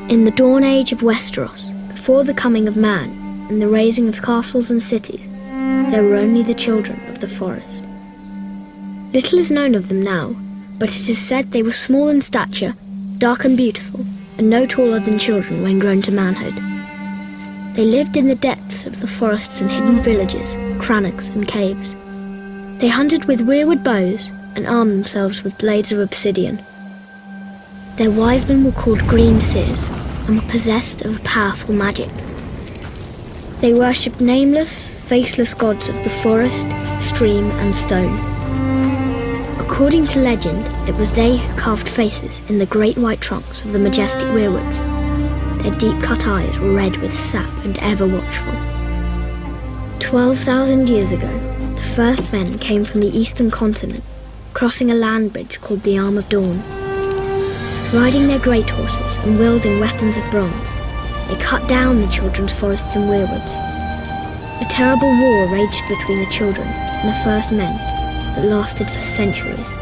In the dawn age of Westeros, before the coming of man and the raising of castles and cities, there were only the children of the forest. Little is known of them now, but it is said they were small in stature, dark and beautiful, and no taller than children when grown to manhood. They lived in the depths of the forests and hidden villages, crannogs and caves. They hunted with weirwood bows and armed themselves with blades of obsidian. Their wise men were called green seers and were possessed of a powerful magic. They worshipped nameless, faceless gods of the forest, stream and stone. According to legend, it was they who carved faces in the great white trunks of the majestic weirwoods. Their deep-cut eyes were red with sap and ever watchful. 12,000 years ago, the first men came from the eastern continent, crossing a land bridge called the Arm of Dawn. Riding their great horses and wielding weapons of bronze, they cut down the children's forests and weirwoods. A terrible war raged between the children and the first men that lasted for centuries.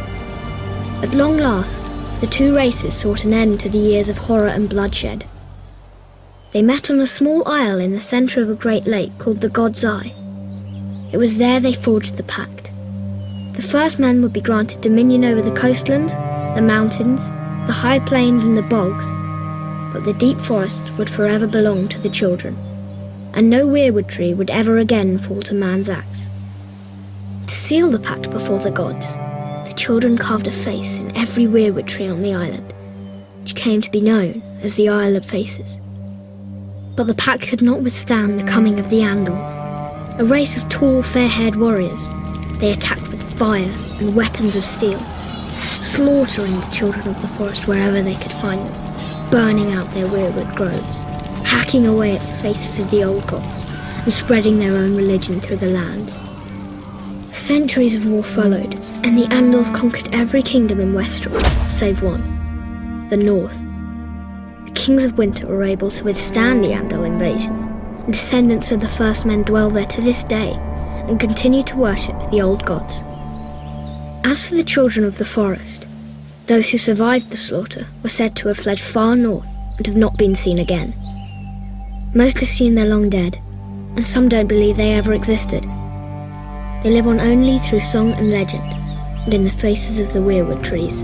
At long last, the two races sought an end to the years of horror and bloodshed. They met on a small isle in the centre of a great lake called the God's Eye. It was there they forged the pact. The first men would be granted dominion over the coastlands, the mountains, the high plains and the bogs, but the deep forest would forever belong to the children, and no weirwood tree would ever again fall to man's axe. To seal the pact before the gods, the children carved a face in every weirwood tree on the island, which came to be known as the Isle of Faces. But the pact could not withstand the coming of the Andals, a race of tall, fair-haired warriors. They attacked with fire and weapons of steel, slaughtering the children of the forest wherever they could find them, burning out their weirwood groves, hacking away at the faces of the old gods, and spreading their own religion through the land. Centuries of war followed, and the Andals conquered every kingdom in Westeros, save one, the North. The kings of winter were able to withstand the Andal invasion, and descendants of the first men dwell there to this day, and continue to worship the old gods. As for the children of the forest, those who survived the slaughter were said to have fled far north and have not been seen again. Most assume they're long dead, and some don't believe they ever existed. They live on only through song and legend, and in the faces of the weirwood trees.